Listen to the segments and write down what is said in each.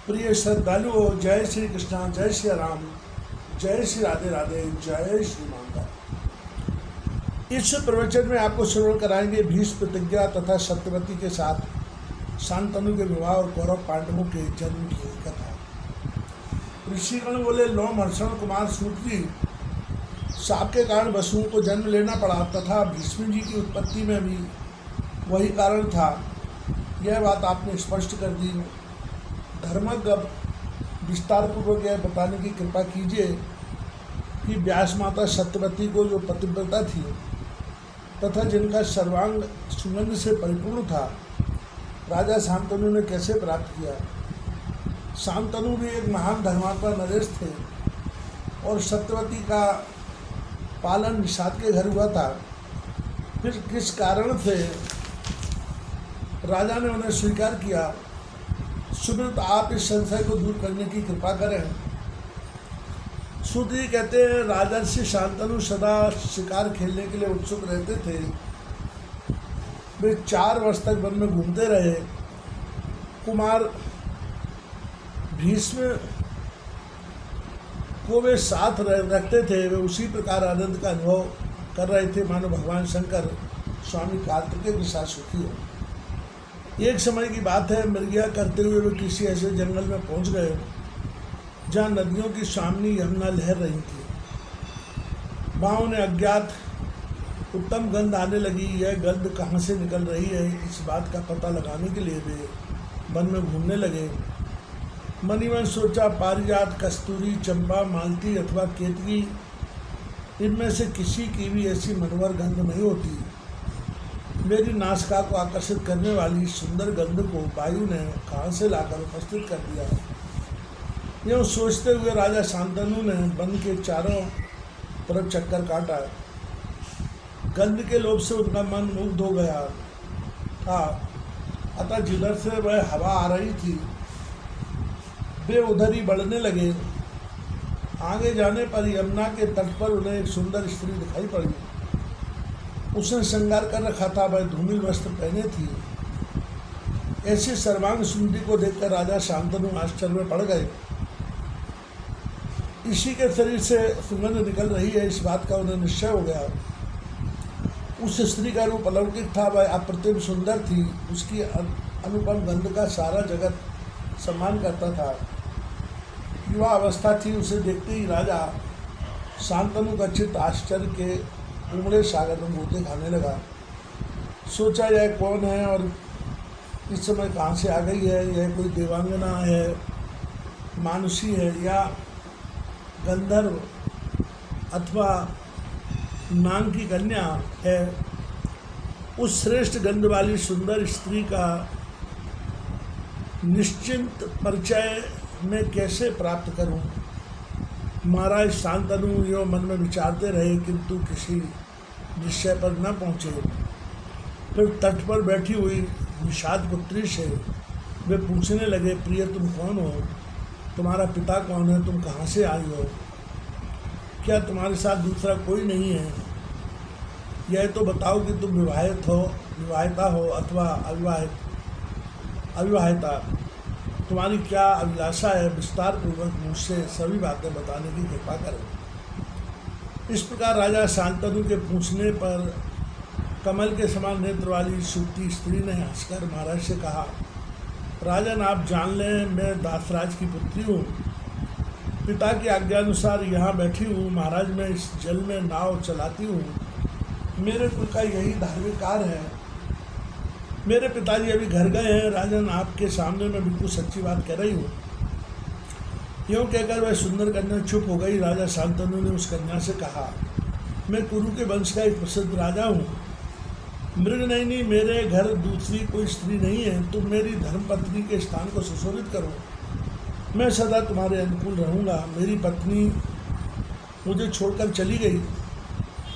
प्रिय श्रद्धालुओं, जय श्री कृष्ण, जय श्री राम, जय श्री राधे राधे, जय श्री माता। इस प्रवचन में आपको श्रवण कराएंगे भीष्म प्रतिज्ञा तथा सत्यवती के साथ शांतनु के विवाह और कौरव पांडवों के जन्म की कथा। ऋषिगण बोले, लो हर्षण कुमार सूत जी, साप के कारण वसुओं को जन्म लेना पड़ा तथा भीष्म जी की उत्पत्ति में भी वही कारण था। यह बात आपने स्पष्ट कर दी। धर्मज्ञ विस्तार पूर्वक यह बताने की कृपा कीजिए कि व्यास माता सत्यवती को जो पतिव्रता थी तथा जिनका सर्वांग सुगंध से परिपूर्ण था, राजा शांतनु ने कैसे प्राप्त किया। शांतनु भी एक महान धर्मात्मा नरेश थे और सत्यवती का पालन निषाद के घर हुआ था। फिर किस कारण से राजा ने उन्हें स्वीकार किया। सुब्रत, आप इस संशय को दूर करने की कृपा करें। सूत जी कहते हैं, राजर्षि शांतनु सदा शिकार खेलने के लिए उत्सुक रहते थे। वे 4 वर्ष तक वन में घूमते रहे। कुमार भीष्म को वे साथ रखते थे। वे उसी प्रकार आनंद का अनुभव कर रहे थे मानो भगवान शंकर स्वामी कार्तिकेय के साथ सुखी हो। एक समय की बात है, मृगया करते हुए वे किसी ऐसे जंगल में पहुंच गए जहां नदियों की सामनी यमुना लहर रही थी। वहाँ उन्हें अज्ञात उत्तम गंध आने लगी। यह गंध कहाँ से निकल रही है, इस बात का पता लगाने के लिए वे वन में घूमने लगे। मन ही मन सोचा, पारिजात, कस्तूरी, चंपा, मालती अथवा केतकी, इनमें से किसी की भी ऐसी मनोहर गंध नहीं होती। मेरी नासिका को आकर्षित करने वाली सुंदर गंध को वायु ने कहाँ से लाकर उपस्थित कर दिया। यूँ सोचते हुए राजा शांतनु ने वन के चारों तरफ चक्कर काटा। गंध के लोभ से उनका मन मुग्ध हो गया था, अतः जिधर से वह हवा आ रही थी वे उधर ही बढ़ने लगे। आगे जाने पर यमुना के तट पर उन्हें एक सुंदर स्त्री दिखाई पड़ी। उसने श्रृंगार कर रखा था, वह धूमिल वस्त्र पहने थी। ऐसी सर्वांग सुंदरी को देखकर राजा शांतनु आश्चर्य में पड़ गए। इसी के शरीर से सुगंध निकल रही है, इस बात का उन्हें निश्चय हो गया। उस स्त्री का रूप अलौकिक था, वह अप्रतिम सुंदर थी। उसकी अनुपम गंध का सारा जगत सम्मान करता था। युवा अवस्था थी, उसे देखते ही राजा शांतनु का चित्त आश्चर्य के उमड़े सागर में मोती खाने लगा। सोचा, यह कौन है और इस समय कहाँ से आ गई है। यह कोई देवांगना है, मानुषी है या गंधर्व अथवा नाग की कन्या है। उस श्रेष्ठ गंध वाली सुंदर स्त्री का निश्चिंत परिचय मैं कैसे प्राप्त करूं। महाराज शांतनु यो मन में विचारते रहे, किंतु किसी निश्चय पर न पहुँचे। फिर तट पर बैठी हुई निषाद पुत्री से वे पूछने लगे, प्रिय तुम कौन हो, तुम्हारा पिता कौन है, तुम कहाँ से आई हो, क्या तुम्हारे साथ दूसरा कोई नहीं है। यह तो बताओ कि तुम विवाहिता हो अथवा अविवाहिता, तुम्हारी क्या अभिलाषा है। विस्तार पूर्वक मुझसे सभी बातें बताने की कृपा करें। इस प्रकार राजा शांतनु के पूछने पर कमल के समान नेत्र वाली सूती स्त्री ने हंसकर महाराज से कहा, राजन, आप जान लें, मैं दासराज की पुत्री हूँ। पिता की आज्ञानुसार यहाँ बैठी हूँ। महाराज, मैं इस जल में नाव चलाती हूँ। मेरे कुल का यही धार्मिक कार्य है। मेरे पिताजी अभी घर गए हैं। राजन, आपके सामने मैं बिल्कुल सच्ची बात कह रही हूँ। यूँ कहकर वह सुंदर कन्या चुप हो गई। राजा शांतनु ने उस कन्या से कहा, मैं कुरु के वंश का एक प्रसिद्ध राजा हूँ। मृगनयनी, मेरे घर दूसरी कोई स्त्री नहीं है। तुम मेरी धर्मपत्नी के स्थान को सुशोभित करो। मैं सदा तुम्हारे अनुकूल रहूँगा। मेरी पत्नी मुझे छोड़कर चली गई,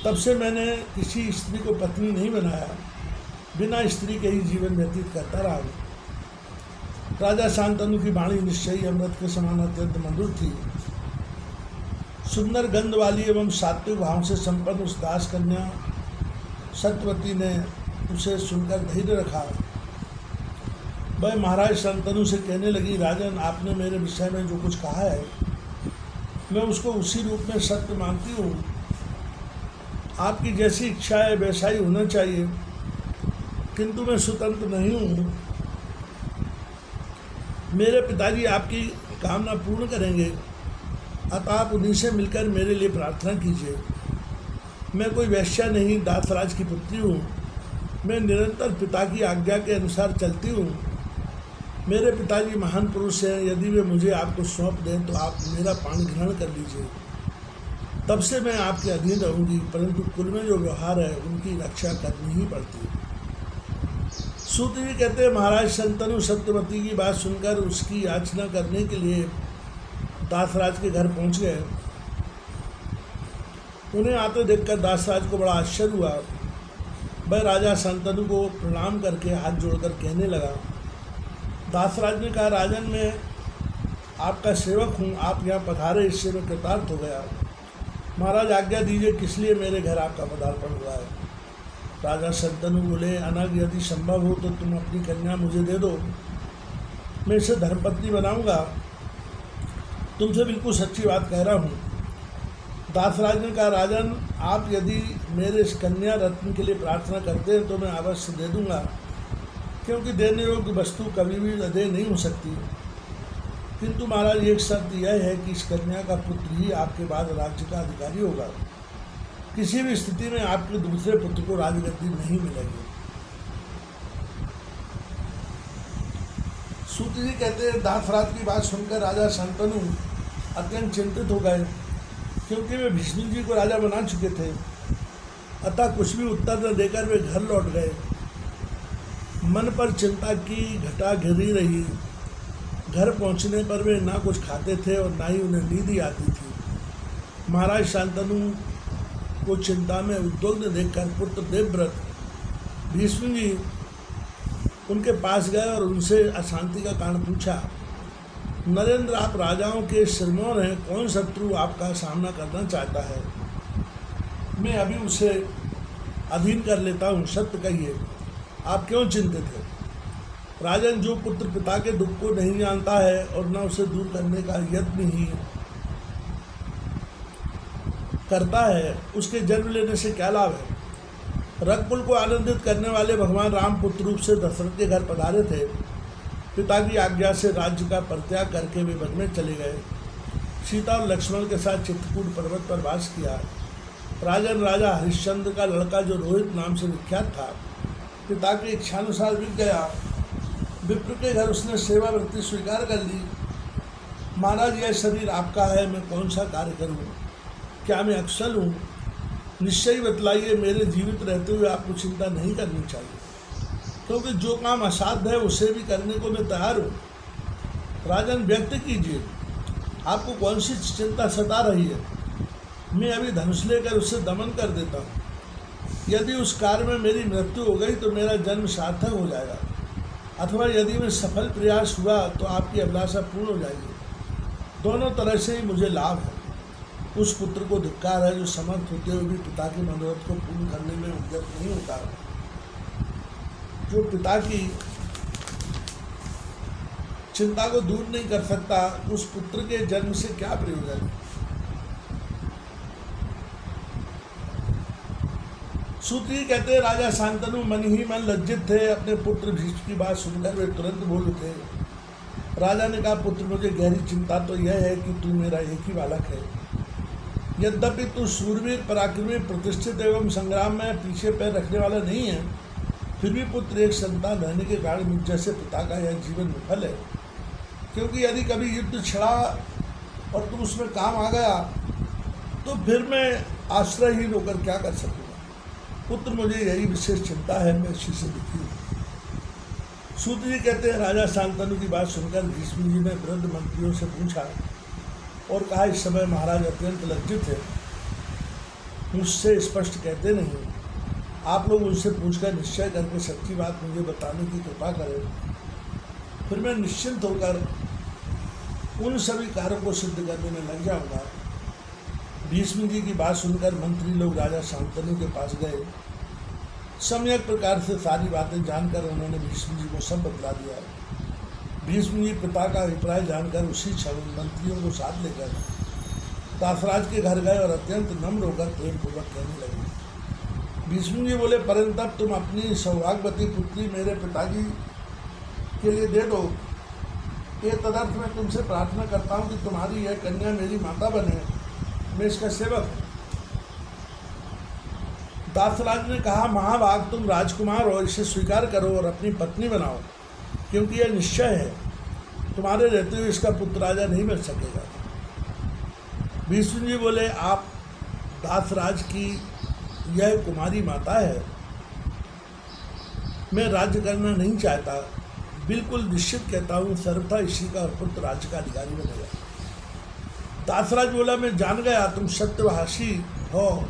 तब से मैंने किसी स्त्री को पत्नी नहीं बनाया। बिना स्त्री के ही जीवन व्यतीत करता रहा हूँ। राजा शांतनु की वाणी निश्चयी अमृत के समान अत्यंत मधुर थी। सुंदर गंध वाली एवं सात्विक भाव से संपन्न उस दास कन्या सत्यवती ने उसे सुनकर धैर्य रखा। वह महाराज शांतनु से कहने लगी, राजन, आपने मेरे विषय में जो कुछ कहा है मैं उसको उसी रूप में सत्य मानती हूँ। आपकी जैसी इच्छा है वैसा ही होना चाहिए, किंतु मैं स्वतंत्र नहीं हूँ। मेरे पिताजी आपकी कामना पूर्ण करेंगे, अतः आप उन्हीं से मिलकर मेरे लिए प्रार्थना कीजिए। मैं कोई वैश्या नहीं, दासराज की पुत्री हूँ। मैं निरंतर पिता की आज्ञा के अनुसार चलती हूँ। मेरे पिताजी महान पुरुष हैं, यदि वे मुझे आपको सौंप दें तो आप मेरा पाणी ग्रहण कर लीजिए, तब से मैं आपके अधीन रहूँगी, परंतु कुल में जो व्यवहार है उनकी रक्षा करनी ही पड़ती है। सूत जी कहते हैं, महाराज शंतनु सत्यवती की बात सुनकर उसकी याचना करने के लिए दासराज के घर पहुँच गए। उन्हें आते देखकर दासराज को बड़ा आश्चर्य हुआ। वह राजा शंतनु को प्रणाम करके हाथ जोड़कर कहने लगा। दासराज ने कहा, राजन, मैं आपका सेवक हूँ, आप यहाँ पधारे, इससे मैं कृतार्थ हो गया। महाराज आज्ञा दीजिए, किस लिए मेरे घर आपका पदार्पण हुआ है। राजा शंतनु बोले, अनग, यदि संभव हो तो तुम अपनी कन्या मुझे दे दो, मैं इसे धर्मपत्नी बनाऊंगा। तुमसे बिल्कुल सच्ची बात कह रहा हूँ। दासराज ने कहा, राजन, आप यदि मेरे इस कन्या रत्न के लिए प्रार्थना करते हैं तो मैं अवश्य दे दूंगा, क्योंकि देने योग्य वस्तु कभी भी अदय नहीं हो सकती। किंतु महाराज, एक शर्त यह है कि इस कन्या का पुत्र ही आपके बाद राज्य का अधिकारी होगा। किसी भी स्थिति में आपके दूसरे पुत्र को राजगद्दी नहीं मिलेगी। सूत जी कहते हैं, दासराज की बात सुनकर राजा शंतनु अत्यंत चिंतित हो गए, क्योंकि वे भीष्म जी को राजा बना चुके थे। अतः कुछ भी उत्तर न देकर वे घर लौट गए। मन पर चिंता की घटा घिरी रही। घर पहुंचने पर वे ना कुछ खाते थे और ना ही उन्हें नींद ही आती थी। महाराज शांतनु को चिंता में उद्विग्न देखकर पुत्र देवव्रत भीष्म जी उनके पास गए और उनसे अशांति का कारण पूछा। नरेंद्र, आप राजाओं के सिरमौर हैं, कौन शत्रु आपका सामना करना चाहता है? मैं अभी उसे अधीन कर लेता हूँ, सत्य कहिए, आप क्यों चिंतित हैं? राजन, जो पुत्र पिता के दुख को नहीं जानता है और न उसे दूर करने का यत्न ही करता है, उसके जन्म लेने से क्या लाभ है? रघुकुल को आनंदित करने वाले भगवान राम पुत्र रूप से दशरथ के घर पधारे थे। पिता की आज्ञा से राज्य का परित्याग करके वे वन में चले गए। सीता और लक्ष्मण के साथ चित्रकूट पर्वत पर वास किया। राजन, राजा हरिश्चंद्र का लड़का जो रोहित नाम से विख्यात था, पिता की इच्छानुसार बिक गया। विप्र के घर उसने सेवावृत्ति स्वीकार कर ली। महाराज, यह शरीर आपका है, मैं कौन सा कार्य करूं? क्या मैं अकुशल हूँ? निश्चय ही बतलाइए। मेरे जीवित रहते हुए आपको चिंता नहीं करनी चाहिए, क्योंकि जो काम असाध्य है उसे भी करने को मैं तैयार हूँ। राजन, व्यक्त कीजिए, आपको कौन सी चिंता सता रही है? मैं अभी धनुष लेकर उसे दमन कर देता हूँ। यदि उस कार्य में मेरी मृत्यु हो गई तो मेरा जन्म सार्थक हो जाएगा, अथवा यदि मैं सफल प्रयास हुआ तो आपकी अभिलाषा पूर्ण हो जाएगी। दोनों तरह से ही मुझे लाभ है। उस पुत्र को धिक्कार है जो समर्थ होते हुए भी पिता के मनोरथ को पूर्ण करने में उद्यत नहीं होता। जो पिता की चिंता को दूर नहीं कर सकता, उस पुत्र के जन्म से क्या प्रयोजन है? सूत्री कहते हैं, राजा शांतनु मन ही मन लज्जित थे। अपने पुत्र भीष्म की बात सुनकर वे तुरंत बोल उठे। राजा ने कहा, पुत्र, मुझे गहरी चिंता तो यह है कि तू मेरा एक ही बालक है। यद्यपि तू सूरवीर, पराक्रमी, प्रतिष्ठित एवं संग्राम में पीछे पैर रखने वाला नहीं है, फिर भी पुत्र एक संतान रहने के कारण मुझ जैसे पिता का यह जीवन विफल है। क्योंकि यदि कभी युद्ध छिड़ा और तुम उसमें काम आ गया तो फिर मैं आश्रयहीन होकर क्या कर सकूँगा? पुत्र, मुझे यही विशेष चिंता है, मैं इसी से दुखी हूँ। सूत जी कहते हैं, राजा शांतनु की बात सुनकर भीष्म जी ने वृद्ध मंत्रियों से पूछा और कहा, इस समय महाराज अत्यंत लज्जित है, मुझसे स्पष्ट कहते नहीं। आप लोग उनसे पूछकर निश्चय करके सच्ची बात मुझे बताने की कृपा करें, फिर मैं निश्चिंत होकर उन सभी कार्यों को सिद्ध करने में लग जाऊंगा। भीष्म जी की बात सुनकर मंत्री लोग राजा शांतनु के पास गए। सम्यक प्रकार से सारी बातें जानकर उन्होंने भीष्म जी को सब बतला दिया। भीष्म जी पिता का अभिप्राय जानकर उसी क्षण मंत्रियों को साथ लेकर दासराज के घर गए और अत्यंत नम्र होकर प्रेम पूर्वक कहने लगे। भीष्म जी बोले, परंतप तुम अपनी सौभाग्यवती पुत्री मेरे पिताजी के लिए दे दो। ये तदर्थ मैं तुमसे प्रार्थना करता हूँ कि तुम्हारी यह कन्या मेरी माता बने, मैं इसका सेवक हूँ। दासराज ने कहा, महाभाग तुम राजकुमार हो, इसे स्वीकार करो और अपनी पत्नी बनाओ, क्योंकि यह निश्चय है तुम्हारे रहते हुए इसका पुत्र राजा नहीं बन सकेगा। भीष्म जी बोले, आप दासराज की यह कुमारी माता है, मैं राज्य करना नहीं चाहता, बिल्कुल निश्चित कहता हूँ सर्वथा इसी का पुत्र राज्य का अधिकारी बनेगा। दासराज बोला, मैं जान गया तुम सत्यभाषी हो,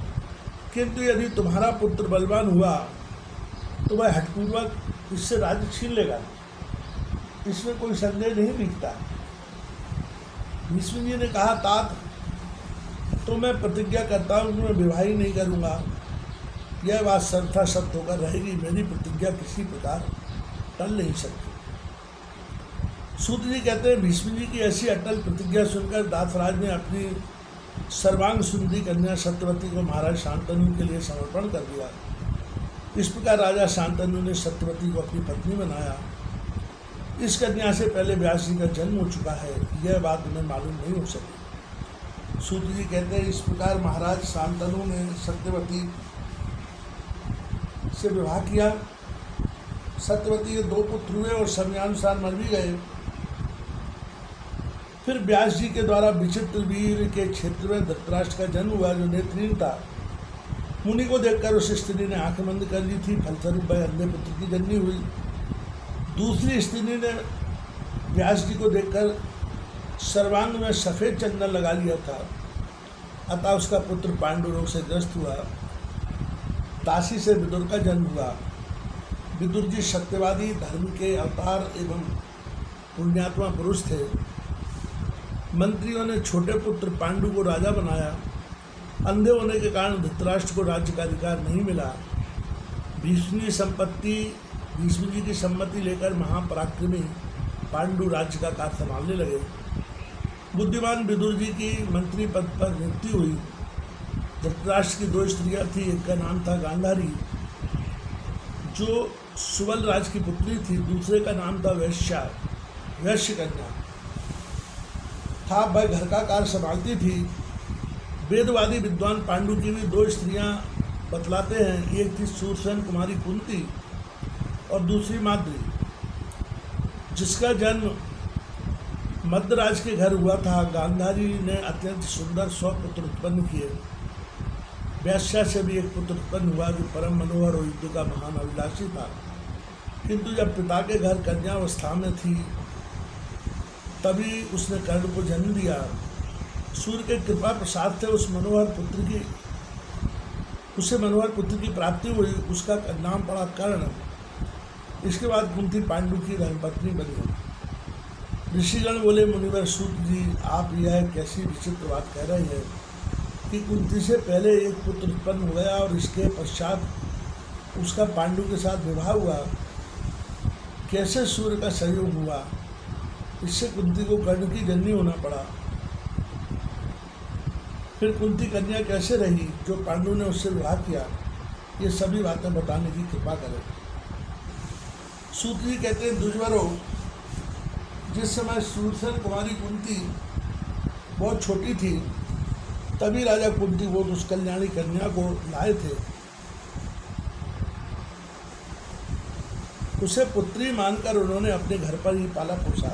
किंतु यदि तुम्हारा पुत्र बलवान हुआ तो वह हठपूर्वक इससे राज्य छीन लेगा, इसमें कोई संदेह नहीं दिखता। भीष्म जी ने कहा, तात तो मैं प्रतिज्ञा करता हूँ कि मैं विवाह ही नहीं करूँगा। यह बात सर्वथा सत्य होकर रहेगी, मेरी प्रतिज्ञा किसी प्रकार टल नहीं सकती। सूत जी कहते हैं, भीष्म जी की ऐसी अटल प्रतिज्ञा सुनकर दासराज ने अपनी सर्वांग सुंदरी कन्या सत्यवती को महाराज शांतनु के लिए समर्पण कर दिया। इस प्रकार राजा शांतनु ने सत्यवती को अपनी पत्नी बनाया। इस कन्या से पहले व्यास जी का जन्म हो चुका है, यह बात उन्हें मालूम नहीं हो सकी। सूत जी कहते हैं, इस प्रकार महाराज शांतनु ने सत्यवती से विवाह किया। सत्यवती के 2 पुत्र हुए और समयानुसार मर भी गए। फिर व्यास जी के द्वारा विचित्रवीर के क्षेत्र में धृतराष्ट्र का जन्म हुआ, जो नेत्रहीन था। मुनि को देखकर उस स्त्री ने आंखें बंद कर ली थी, फलस्वरूप वह अंधे पुत्र की जननी हुई। दूसरी स्त्री ने व्यास जी को देखकर सर्वांग में सफ़ेद चंदन लगा लिया था, अतः उसका पुत्र पांडु रोग से ग्रस्त हुआ। दासी से विदुर का जन्म हुआ। विदुर जी सत्यवादी धर्म के अवतार एवं पुण्यात्मा पुरुष थे। मंत्रियों ने छोटे पुत्र पांडु को राजा बनाया। अंधे होने के कारण धृतराष्ट्र को राज्य का अधिकार नहीं मिला। भीष्म जी की सम्मति लेकर महापराक्रमी पांडु राज्य का कार्य संभालने लगे। बुद्धिमान विदुर जी की मंत्री पद पर नियुक्ति हुई। धृतराष्ट्र की 2 स्त्रियां थी, एक का नाम था गांधारी, जो सुबल राज की पुत्री थी, दूसरे का नाम था वैश्य कन्या था, वह घर का कार्य संभालती थी। वेदवादी विद्वान पांडु की भी 2 स्त्रियां बतलाते हैं, एक थी सूरसेन कुमारी कुंती और दूसरी माद्री, जिसका जन्म मद्राज के घर हुआ था। गांधारी ने अत्यंत सुंदर 100 पुत्र उत्पन्न किए। वैश्या से भी एक पुत्र उत्पन्न हुआ, जो परम मनोहर और युद्ध का महान अभिलाषी था, किंतु जब पिता के घर कन्यावस्था में थी तभी उसने कर्ण को जन्म दिया। सूर्य के कृपा प्रसाद से उसे मनोहर पुत्र की प्राप्ति हुई, उसका नाम पड़ा कर्ण। इसके बाद कुंती पांडु की धर्मपत्नी बनी। ऋषिगण बोले, मुनिवर सूत जी, आप यह कैसी विचित्र बात कह रहे हैं कि कुंती से पहले एक पुत्र उत्पन्न हो गया और इसके पश्चात उसका पांडु के साथ विवाह हुआ। कैसे सूर्य का संयोग हुआ, इससे कुंती को कर्ण की जननी होना पड़ा। फिर कुंती कन्या कैसे रही जो पांडु ने उससे विवाह किया, ये सभी बातें बताने की कृपा करें। सूत जी कहते हैं, दुर्जरो, जिस समय सूरसेन कुमारी कुंती बहुत छोटी थी, तभी राजा कुंती वो उस कल्याणी कन्या को लाए थे। उसे पुत्री मानकर उन्होंने अपने घर पर ही पाला पोसा।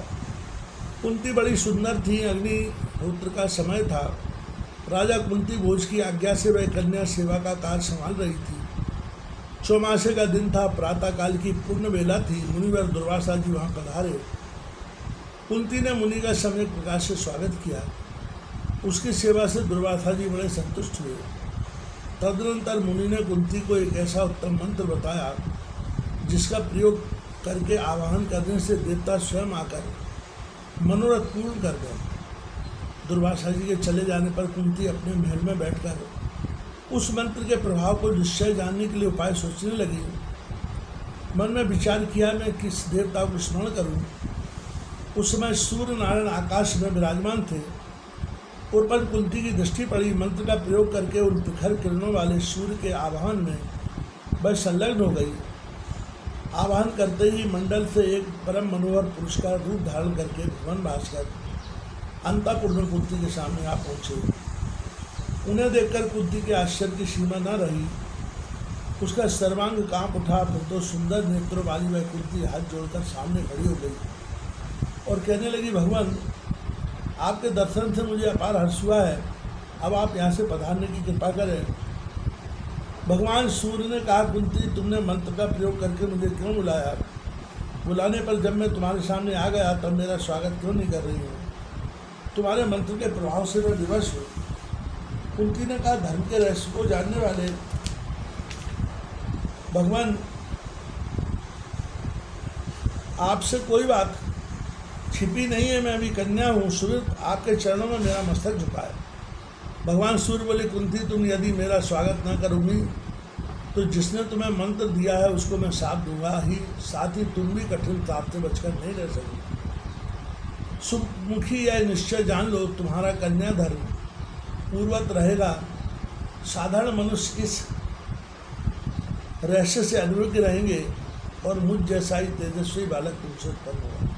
कुंती बड़ी सुंदर थी। अग्निहोत्र का समय था। राजा कुंती भोज की आज्ञा से वह कन्या सेवा का कार्य संभाल रही थी। चौमासे का दिन था, प्रातःकाल की पूर्ण वेला थी। मुनिवर दुर्वासा जी वहाँ पधारे। कुंती ने मुनि का सम्यक प्रकार से स्वागत किया। उसकी सेवा से दुर्वासा जी बड़े संतुष्ट हुए। तदनंतर मुनि ने कुंती को एक ऐसा उत्तम मंत्र बताया जिसका प्रयोग करके आवाहन करने से देवता स्वयं आकर मनोरथ पूर्ण कर गए। दुर्वासा जी के चले जाने पर कुंती अपने महल में बैठकर उस मंत्र के प्रभाव को निश्चय जानने के लिए उपाय सोचने लगी। मन में विचार किया, मैं किस देवता को स्मरण करूं उस समय सूर्य नारायण आकाश में विराजमान थे और पर कुंती की दृष्टि पड़ी। मंत्र का प्रयोग करके उन प्रखर किरणों वाले सूर्य के आवाहन में वह संलग्न हो गई। आवाहन करते ही मंडल से एक परम मनोहर पुरुष का रूप धारण करके भगवान भास्कर अंतःपुर में कुंती के सामने आ पहुँचे। उन्हें देखकर कुंती के आश्चर्य की सीमा न रही। उसका सर्वांग कांप उठा। फिर तो सुंदर नेत्रों वाली वह कुंती हाथ जोड़कर सामने खड़ी हो गई और कहने लगी, भगवान आपके दर्शन से मुझे अपार हर्ष हुआ है। अब आप यहाँ से पधारने की कृपा करें। भगवान सूर्य ने कहा, कुंती तुमने मंत्र का प्रयोग करके मुझे क्यों बुलाया? बुलाने पर जब मैं तुम्हारे सामने आ गया तब मेरा स्वागत क्यों नहीं कर रही हूँ? तुम्हारे मंत्र के प्रभाव से मैं विवश हूँ। कुंती ने कहा, धर्म के रहस्य को जानने वाले भगवान आपसे कोई बात छिपी नहीं है। मैं अभी कन्या हूँ। सूर्य आपके चरणों में मेरा मस्तक झुका है। भगवान सूर्य बोले, कुंती तुम यदि मेरा स्वागत न करोगी तो जिसने तुम्हें मंत्र दिया है उसको मैं साथ दूंगा ही, साथ ही तुम भी कठिन ताप से बचकर नहीं रह सकोगी। सुमुखी यह निश्चय जान लो, तुम्हारा कन्या धर्म पूर्वत रहेगा। साधारण मनुष्य इस रहस्य से अनिरुद्ध रहेंगे और मुझ जैसा ही तेजस्वी बालक तुमसे उत्पन्न होगा।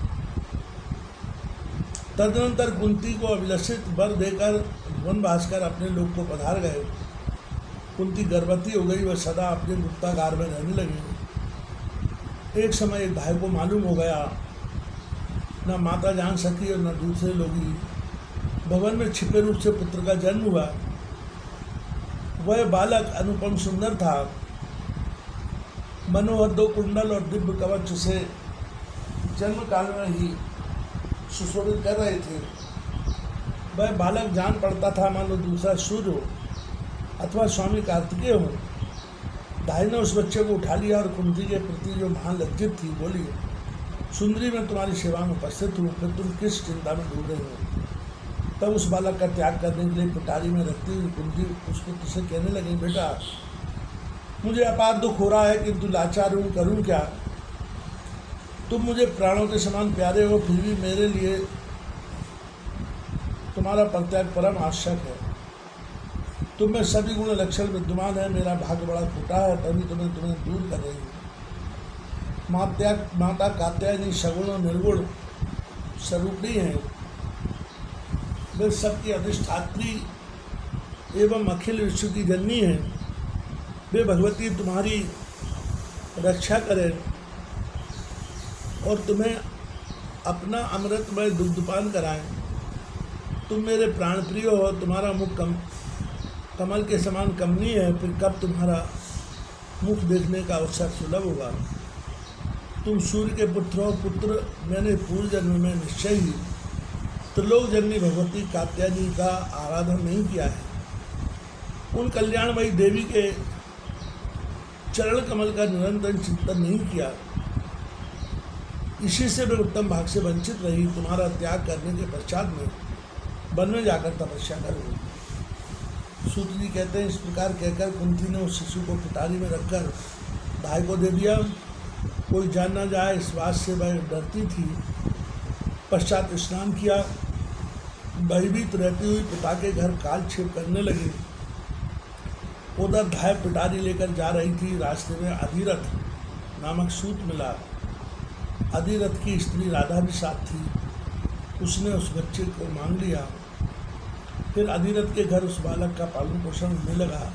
तदनंतर कुंती को अभिलषित वर देकर भगवान भास्कर अपने लोक को पधार गए। कुंती गर्भवती हो गई। वह सदा अपने गुप्तागार में रहने लगी। एक समय एक भाई को मालूम हो गया, न माता जान सकी और न दूसरे लोग ही। भवन में छिपे रूप से पुत्र का जन्म हुआ। वह बालक अनुपम सुंदर था। मनोहर 2 कुंडल और दिव्य कवच से जन्म काल में ही सुशोभित कर रहे थे। वह बालक जान पड़ता था मानो दूसरा सूर्य हो अथवा स्वामी कार्तिकेय हो। दाई ने उस बच्चे को उठा लिया और कुंती के प्रति जो महान लज्जित थी बोली, सुंदरी मैं तुम्हारी सेवा में उपस्थित हूँ, फिर तुम किस चिंता में डूब रही हो? तब उस बालक का त्याग करने के लिए पिटारी में रखती हुई कुंती उस पुत्र से कहने लगी, बेटा मुझे अपार दुख हो रहा है किंतु लाचार हूँ, करूँ क्या? तुम मुझे प्राणों के समान प्यारे हो, फिर भी मेरे लिए तुम्हारा परित्याग परम आवश्यक है। तुम में सभी गुण लक्षण विद्यमान है। मेरा भाग्य बड़ा फूटा है, तभी तुम्हें दूर कर रही हूँ। माता कात्यायनी सगुण और निर्गुण स्वरूपणी है। वे सबकी अधिष्ठात्री एवं अखिल विश्व की जननी है। वे भगवती तुम्हारी रक्षा करें और तुम्हें अपना अमृतमय दुग्धपान कराएं। तुम मेरे प्राण प्रिय हो। तुम्हारा मुख कमल के समान कमनीय है। फिर कब तुम्हारा मुख देखने का अवसर सुलभ होगा? तुम सूर्य के पुत्र हो। पुत्र मैंने पूर्व जन्म में निश्चय ही त्रिलोक जननी भगवती कात्यायनी का आराधन नहीं किया है। उन कल्याणमयी देवी के चरण कमल का निरंतर चिंतन नहीं किया। इसी से मैं उत्तम भाग से वंचित रही। तुम्हारा त्याग करने के पश्चात में वन में जाकर तपस्या करूँगी। सूत जी कहते हैं, इस प्रकार कहकर कुंती ने उस शिशु को पिटारी में रखकर भाई को दे दिया। कोई जान ना जाए इस बात से वह डरती थी। पश्चात स्नान किया। भयभीत रहती हुई पिता के घर कालक्षेप करने लगी। उधर धाय पिटारी लेकर जा रही थी। रास्ते में अधिरथ नामक सूत मिला। अधिरथ की स्त्री राधा भी साथ थी। उसने उस बच्चे को मांग लिया। फिर अधिरथ के घर उस बालक का पालन पोषण होने लगा।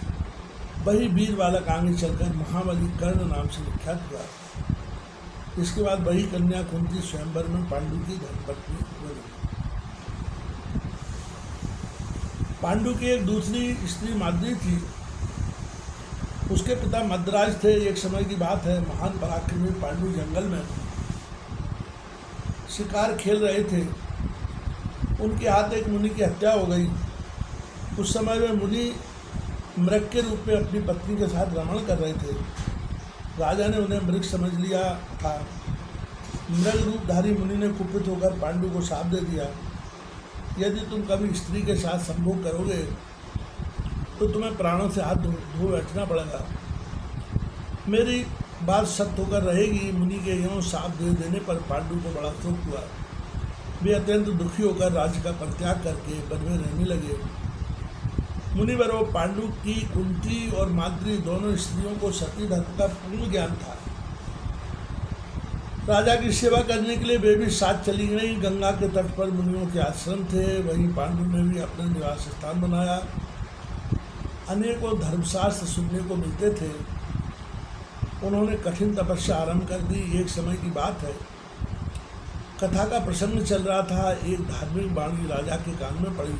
वही वीर बालक आगे चलकर महाबली कर्ण नाम से विख्यात हुआ। इसके बाद वही कन्या कुंती स्वयंवर में पांडु की धर्मपत्नी बनी। पांडु की एक दूसरी स्त्री माद्री थी। उसके पिता मद्राज थे। एक समय की बात है, महान पराक्रमी पांडु जंगल में शिकार खेल रहे थे। उनके हाथ एक मुनि की हत्या हो गई। उस समय वे मुनि मृग के रूप में अपनी पत्नी के साथ रमण कर रहे थे। राजा ने उन्हें मृग समझ लिया था। मृग रूपधारी मुनि ने कुपित होकर पांडु को शाप दे दिया, यदि तुम कभी स्त्री के साथ संभोग करोगे तो तुम्हें प्राणों से हाथ धो बैठना पड़ेगा। मेरी बात सत्य होकर रहेगी। मुनि के यों शाप दे देने पर पांडु को बड़ा शोक हुआ। वे अत्यंत दुखी होकर राज्य का परित्याग करके वन में रहने लगे। मुनिवरों, पांडु की कुंती और माद्री दोनों स्त्रियों को सती धर्म का पूर्ण ज्ञान था। राजा की सेवा करने के लिए वे भी साथ चली गई। गंगा के तट पर मुनियों के आश्रम थे, वहीं पांडु ने भी अपना निवास स्थान बनाया। अनेकों धर्मशास्त्र सुनने को मिलते थे। उन्होंने कठिन तपस्या आरंभ कर दी। एक समय की बात है, कथा का प्रसंग चल रहा था। एक धार्मिक वाणी राजा के कान में पड़ी।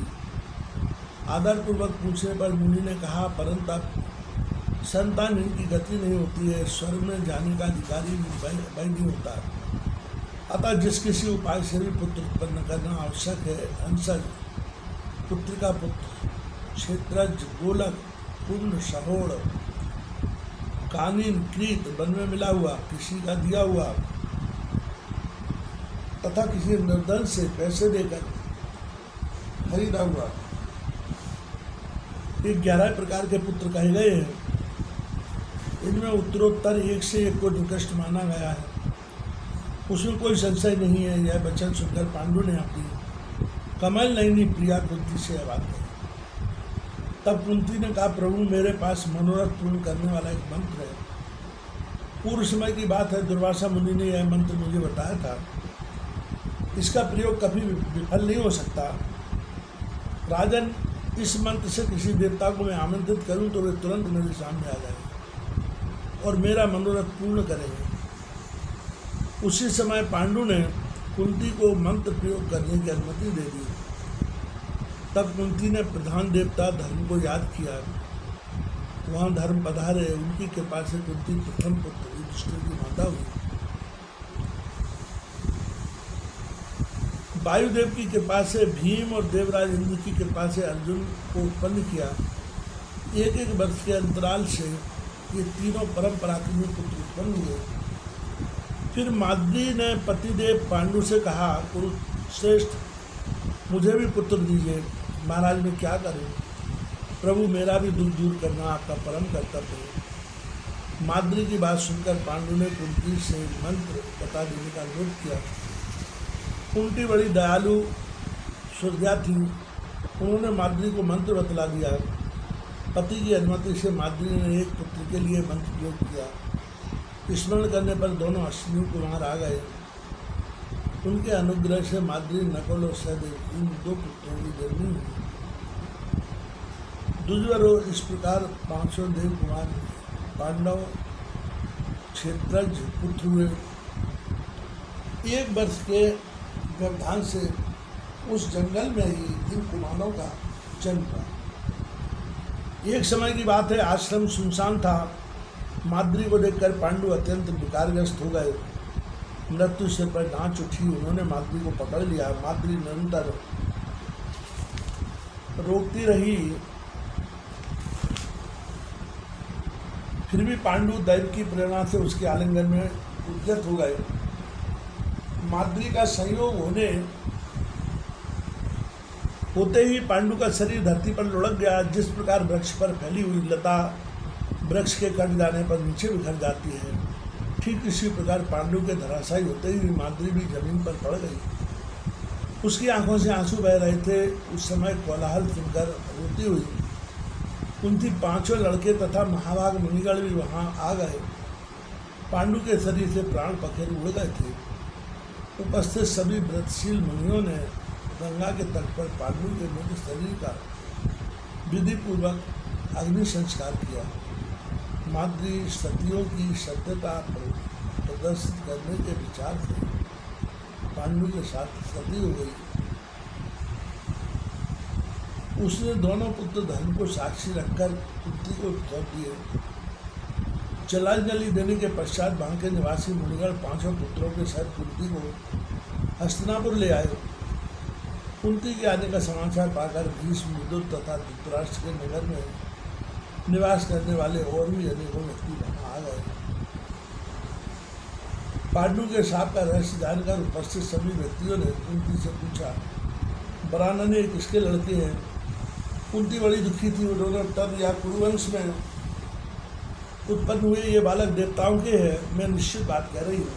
आदरपूर्वक पूछने पर मुनि ने कहा, परंतु संतान की गति नहीं होती है, स्वर्ग में जाने का अधिकारी भी नहीं होता। अतः जिस किसी उपाय से भी पुत्र उत्पन्न करना आवश्यक है, अंशज, पुत्र का पुत्र, क्षेत्रज, गोलक, पुण्य, सहोड़, कानीन, कृत, वन में मिला हुआ, किसी का दिया हुआ तथा किसी निर्धन से पैसे देकर खरीदा हुआ, ये 11 प्रकार के पुत्र कहे गए हैं। इनमें उत्तरोत्तर एक से एक को निकृष्ट माना गया है, उसमें कोई संशय नहीं है। यह वचन सुनकर पांडु ने अपनी कमल नयनी प्रिया कुंती से बात कही। तब कुंती ने कहा, प्रभु, मेरे पास मनोरथ पूर्ण करने वाला एक मंत्र है। पूर्व समय की बात है, दुर्वासा मुनि ने यह मंत्र मुझे बताया था। इसका प्रयोग कभी विफल नहीं हो सकता। राजन, इस मंत्र से किसी देवता को मैं आमंत्रित करूं तो वे तुरंत मेरे सामने आ जाएंगे और मेरा मनोरथ पूर्ण करेंगे। उसी समय पांडु ने कुंती को मंत्र प्रयोग करने की अनुमति दे दी। तब कुंती ने प्रधान देवता धर्म को याद किया। वहाँ धर्म पधारे। उनकी कृपा से कुंती प्रथम पुत्र युधिष्ठिर की माता हुई। वायुदेव की कृपा से भीम और देवराज इंद्र की कृपा से अर्जुन को उत्पन्न किया। एक एक वर्ष के अंतराल से ये तीनों परम पराक्रमी पुत्र उत्पन्न हुए। फिर माद्री ने पतिदेव पांडु से कहा, कुरुश्रेष्ठ, मुझे भी पुत्र दीजिए। महाराज, मैं क्या करूं? प्रभु, मेरा भी दुख दूर करना आपका परम कर्तव्य है। माद्री की बात सुनकर पांडु ने कुंती से मंत्र बता देने का अनुरोध किया। कुंती बड़ी दयालु सुरजा थी। उन्होंने माद्री को मंत्र बतला दिया। पति की अनुमति से माद्री ने एक पुत्र के लिए मंत्र प्रयोग किया। स्मरण करने पर दोनों अश्विनी कुमार आ गए। उनके अनुग्रह से माद्री, नकुल और सहदेव, इन 2 पुत्रों की जन्मी हुई। दुर्जरों, इस प्रकार 500 देव कुमार पांडव क्षेत्रज पुत्र हुए। 1 वर्ष के व्यवधान से उस जंगल में ही इन कुमारों का जन्म हुआ। एक समय की बात है, आश्रम सुनसान था। माद्री को देखकर पांडु अत्यंत विकारग्रस्त हो गए। मृत्यु सिर पर नाच उठी। उन्होंने माद्री को पकड़ लिया। माद्री निरंतर रोकती रही, फिर भी पांडु दैव की प्रेरणा से उसके आलिंगन में उद्यत हो गए। माद्री का संयोग होते ही पांडु का शरीर धरती पर लुढ़क गया। जिस प्रकार वृक्ष पर फैली हुई लता वृक्ष के कट जाने पर नीचे बिखर जाती है, ठीक इसी प्रकार पांडु के धराशायी होते ही माद्री भी जमीन पर पड़ गई। उसकी आंखों से आंसू बह रहे थे। उस समय कोलाहल सुनकर रोती हुई कुंती 5 लड़के तथा महाभाग मुनिगण भी वहां आ गए। पांडु के शरीर से प्राण पखेर उड़ गए थे। उपस्थित सभी व्रतशील मुनियों ने गंगा के तट पर पांडु के मृत शरीर का विधि पूर्वक अग्नि संस्कार किया। माद्री सतियों की सत्यता प्रदर्शित करने के विचार से पांडु के साथ सती हो गई। उसने दोनों पुत्र धर्म को साक्षी रखकर कुंती को सौंप दिए। जलांजलि देने के पश्चात वहाँ के निवासी मुनिगण 5 पुत्रों के साथ कुंती को हस्तिनापुर ले आए। कुंती के आने का समाचार पाकर भीष्म, विदुर तथा धृतराष्ट्र के नगर में निवास करने वाले और भी अनेकों व्यक्ति वहाँ आ गए। पांडु के शाप का रहस्य जानकर उपस्थित सभी व्यक्तियों ने कुंती से पूछा, बरानने किसके लड़के हैं? कुंती बड़ी दुखी थी। उन्होंने उत्तर दिया, कुरुवंश में उत्पन्न हुए ये बालक देवताओं के हैं। मैं निश्चित बात कह रही हूँ।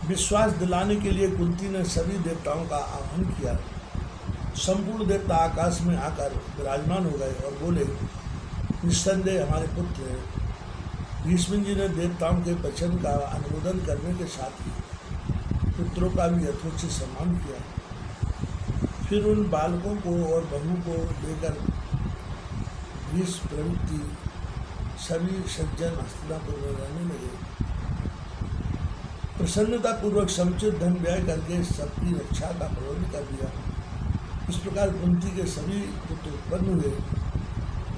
विश्वास दिलाने के लिए कुंती ने सभी देवताओं का आह्वान किया। संपूर्ण देवता आकाश में आकर विराजमान हो गए और बोले, निस्संदेह हमारे पुत्र हैं। भीष्म जी ने देवताओं के वचन का अनुमोदन करने के साथ ही पुत्रों का भी यथोचित सम्मान किया। फिर उन बालकों को और बहू को लेकर भीष्म प्रवृत्ति सभी सज्जन हस्तिनापुर में रहने लगे। प्रसन्नतापूर्वक समुचित धन व्यय करके सबकी रक्षा का प्रबंध कर दिया। इस प्रकार कुंती के सभी पुत्र उत्पन्न हुए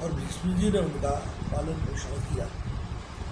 और भीष्म जी ने उनका पालन पोषण किया।